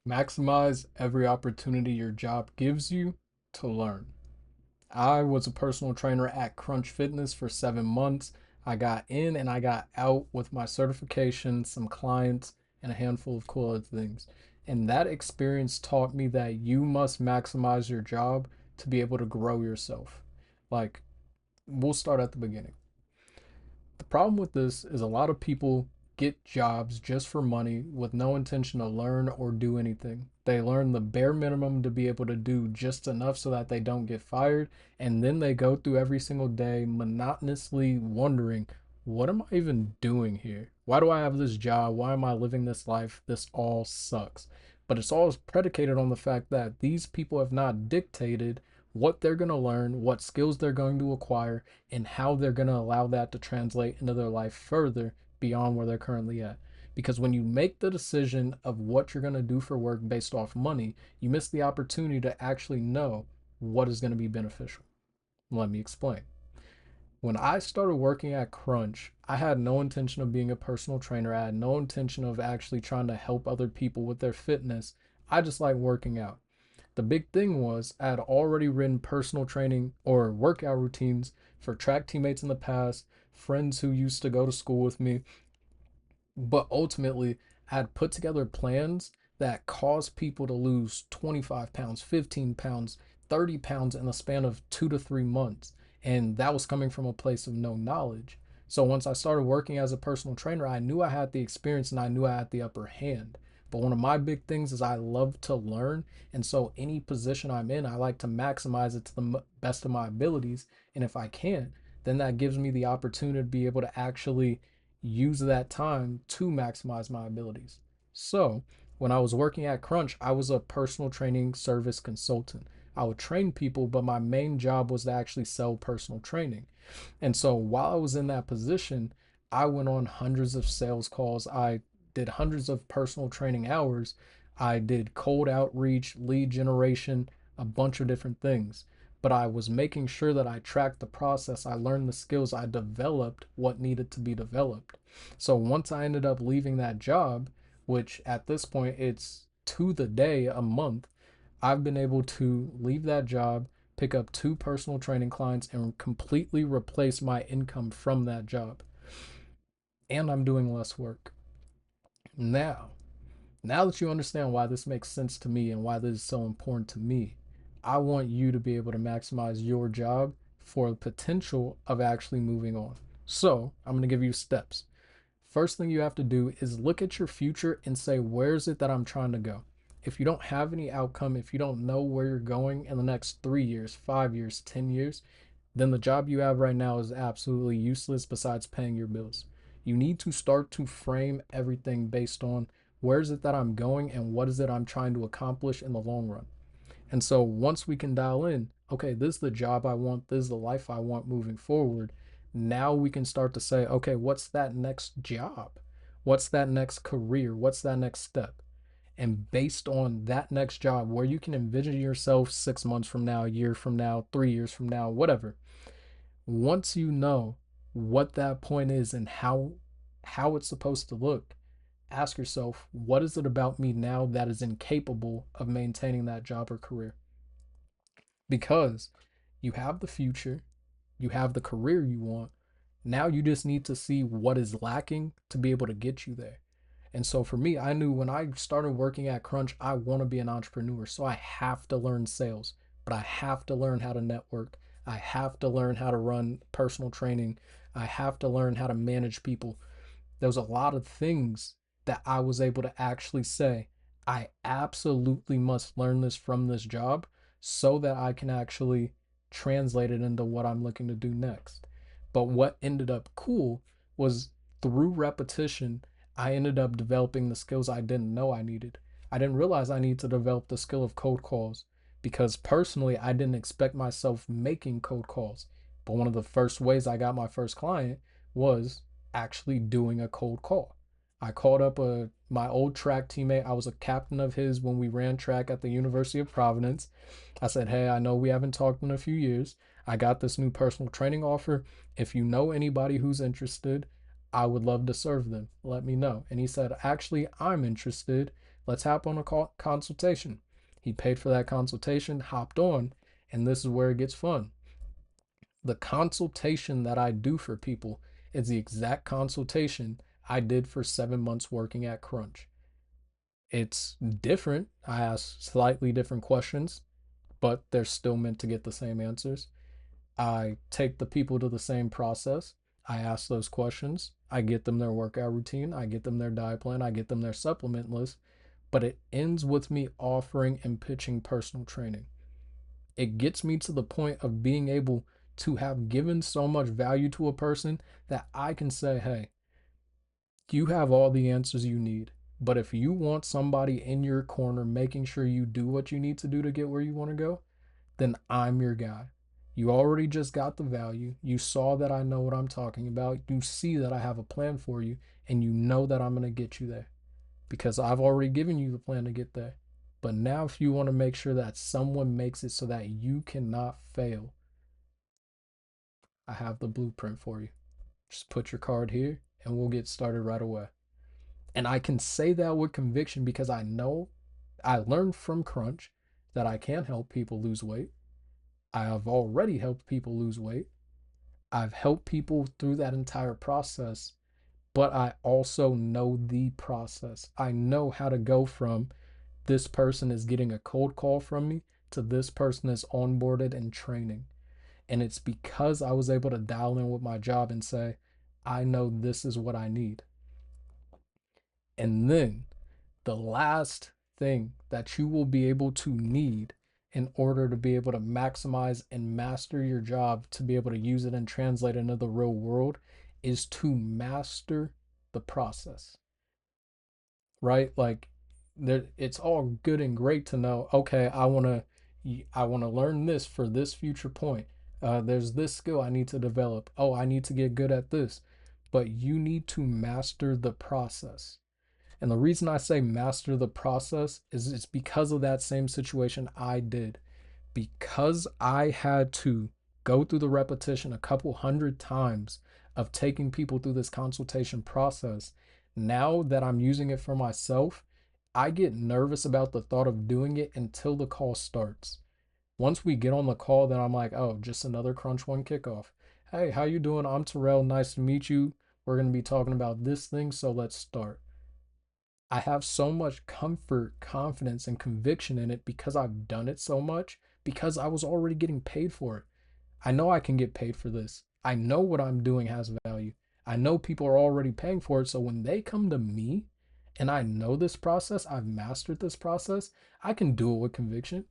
Maximize every opportunity your job gives you to learn. I was a personal trainer at Crunch Fitness for 7 months. I got in and I got out with my certification, some clients, and a handful of cool other things. And that experience taught me that you must maximize your job to be able to grow yourself. Like, we'll start at the beginning. The problem with this is a lot of people get jobs just for money with no intention to learn or do anything. They learn the bare minimum to be able to do just enough so that they don't get fired, and then they go through every single day monotonously wondering, what am I even doing here? Why do I have this job? Why am I living this life? This all sucks. But it's all predicated on the fact that these people have not dictated what they're going to learn, what skills they're going to acquire, and how they're going to allow that to translate into their life further beyond where they're currently at. Because when you make the decision of what you're going to do for work based off money, you miss the opportunity to actually know what is going to be beneficial. Let me explain. When I started working at Crunch, I had no intention of being a personal trainer. I had no intention of actually trying to help other people with their fitness. I just like working out. The big thing was I had already written personal training or workout routines for track teammates in the past, friends who used to go to school with me, but ultimately I had put together plans that caused people to lose 25 pounds, 15 pounds, 30 pounds in the span of 2 to 3 months. And that was coming from a place of no knowledge. So once I started working as a personal trainer, I knew I had the experience and I knew I had the upper hand. But one of my big things is I love to learn. And so any position I'm in, I like to maximize it to the best of my abilities. And if I can't, then that gives me the opportunity to be able to actually use that time to maximize my abilities. So, when I was working at Crunch, I was a personal training service consultant. I would train people, but my main job was to actually sell personal training. And so, while I was in that position, I went on hundreds of sales calls. I did hundreds of personal training hours. I did cold outreach, lead generation, a bunch of different things, but I was making sure that I tracked the process. I learned the skills. I developed what needed to be developed. So once I ended up leaving that job, which at this point it's to the day a month, I've been able to leave that job, pick up two personal training clients, and completely replace my income from that job. And I'm doing less work. Now, now that you understand why this makes sense to me and why this is so important to me, I want you to be able to maximize your job for the potential of actually moving on. So, I'm going to give you steps. First thing you have to do is look at your future and say, where is it that I'm trying to go? If you don't have any outcome, if you don't know where you're going in the next 3 years, 5 years, 10 years, then the job you have right now is absolutely useless besides paying your bills. You need to start to frame everything based on where is it that I'm going and what is it I'm trying to accomplish in the long run. And so once we can dial in, okay, this is the job I want, this is the life I want moving forward. Now we can start to say, okay, what's that next job? What's that next career? What's that next step? And based on that next job, where you can envision yourself 6 months from now, a year from now, 3 years from now, whatever. Once you know what that point is and how it's supposed to look, ask yourself, what is it about me now that is incapable of maintaining that job or career? Because you have the future, you have the career you want. Now you just need to see what is lacking to be able to get you there. And so for me, I knew when I started working at Crunch, I want to be an entrepreneur. So I have to learn sales, but I have to learn how to network. I have to learn how to run personal training. I have to learn how to manage people. There was a lot of things that I was able to actually say, I absolutely must learn this from this job so that I can actually translate it into what I'm looking to do next. But what ended up cool was through repetition, I ended up developing the skills I didn't know I needed. I didn't realize I need to develop the skill of cold calls because personally, I didn't expect myself making cold calls. But one of the first ways I got my first client was actually doing a cold call. I called up my old track teammate. I was a captain of his when we ran track at the University of Providence. I said, hey, I know we haven't talked in a few years. I got this new personal training offer. If you know anybody who's interested, I would love to serve them. Let me know. And he said, actually, I'm interested, Let's hop on a consultation. He paid for that consultation, hopped on, and this is where it gets fun. The consultation that I do for people is the exact consultation I did for 7 months working at Crunch. It's different. I ask slightly different questions, but they're still meant to get the same answers. I take the people to the same process. I ask those questions. I get them their workout routine. I get them their diet plan. I get them their supplement list. But it ends with me offering and pitching personal training. It gets me to the point of being able to have given so much value to a person that I can say, hey, you have all the answers you need. But if you want somebody in your corner making sure you do what you need to do to get where you want to go, then I'm your guy. You already just got the value. You saw that I know what I'm talking about. You see that I have a plan for you, and you know that I'm going to get you there because I've already given you the plan to get there. But now, if you want to make sure that someone makes it so that you cannot fail, I have the blueprint for you. Just put your card here, and we'll get started right away. And I can say that with conviction because I know I learned from Crunch that I can help people lose weight. I have already helped people lose weight. I've helped people through that entire process, but I also know the process. I know how to go from this person is getting a cold call from me to this person is onboarded and training. And it's because I was able to dial in with my job and say, I know this is what I need. And then the last thing that you will be able to need in order to be able to maximize and master your job to be able to use it and translate it into the real world is to master the process, right? Like there, it's all good and great to know, okay, I want to learn this for this future point. There's this skill I need to develop. Oh, I need to get good at this. But you need to master the process. And the reason I say master the process is it's because of that same situation I did. Because I had to go through the repetition a couple hundred times of taking people through this consultation process, now that I'm using it for myself, I get nervous about the thought of doing it until the call starts. Once we get on the call, then I'm like, oh, just another Crunch One kickoff. Hey, how you doing? I'm Terrell. Nice to meet you. We're going to be talking about this thing, so let's start. I have so much comfort, confidence, and conviction in it because I've done it so much, because I was already getting paid for it. I know I can get paid for this. I know what I'm doing has value. I know people are already paying for it. So when they come to me and I know this process, I've mastered this process, I can do it with conviction.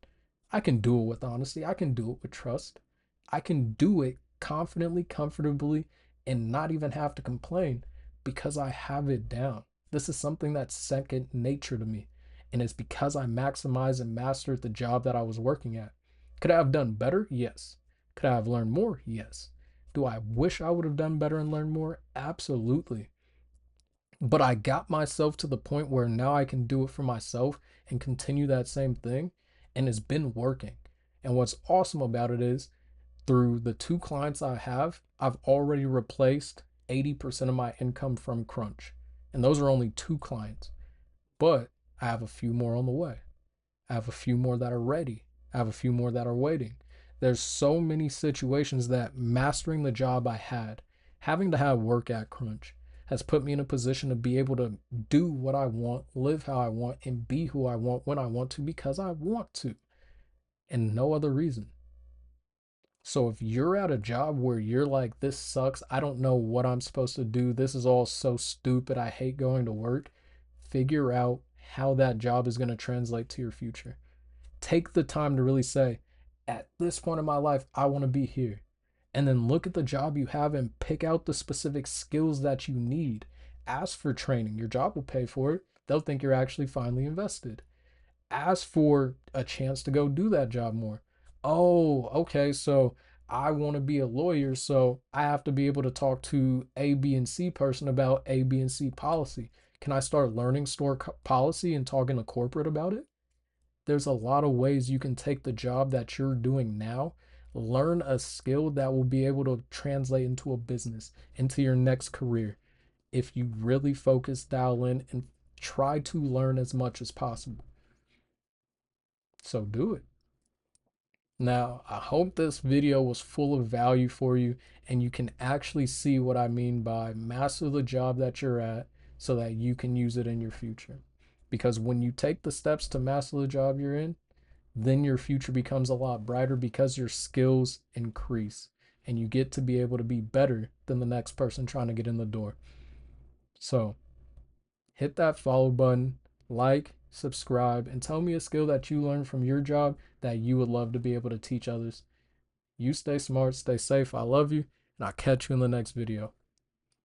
I can do it with honesty. I can do it with trust. I can do it confidently, comfortably, and not even have to complain because I have it down. This is something that's second nature to me. And it's because I maximized and mastered the job that I was working at. Could I have done better? Yes. Could I have learned more? Yes. Do I wish I would have done better and learned more? Absolutely. But I got myself to the point where now I can do it for myself and continue that same thing. And it's been working. And what's awesome about it is through the two clients I have, I've already replaced 80% of my income from Crunch. And those are only two clients. But I have a few more on the way. I have a few more that are ready. I have a few more that are waiting. There's so many situations that mastering the job I had, having to have work at Crunch, has put me in a position to be able to do what I want, live how I want, and be who I want when I want to because I want to, and no other reason. So if you're at a job where you're like, this sucks, I don't know what I'm supposed to do, this is all so stupid, I hate going to work, figure out how that job is going to translate to your future. Take the time to really say, at this point in my life, I want to be here. And then look at the job you have and pick out the specific skills that you need. Ask for training. Your job will pay for it. They'll think you're actually finally invested. Ask for a chance to go do that job more. Oh, okay, so I want to be a lawyer, so I have to be able to talk to A, B, and C person about A, B, and C policy. Can I start learning store policy and talking to corporate about it? There's a lot of ways you can take the job that you're doing now, learn a skill that will be able to translate into a business, into your next career. If you really focus, dial in, and Try to learn as much as possible. So do it. Now, I hope this video was full of value for you and you can actually see what I mean by master the job that you're at so that you can use it in your future. Because when you take the steps to master the job you're in, then your future becomes a lot brighter because your skills increase and you get to be able to be better than the next person trying to get in the door. So, hit that follow button, like, subscribe, and tell me a skill that you learned from your job that you would love to be able to teach others. You stay smart, stay safe. I love you, and I'll catch you in the next video.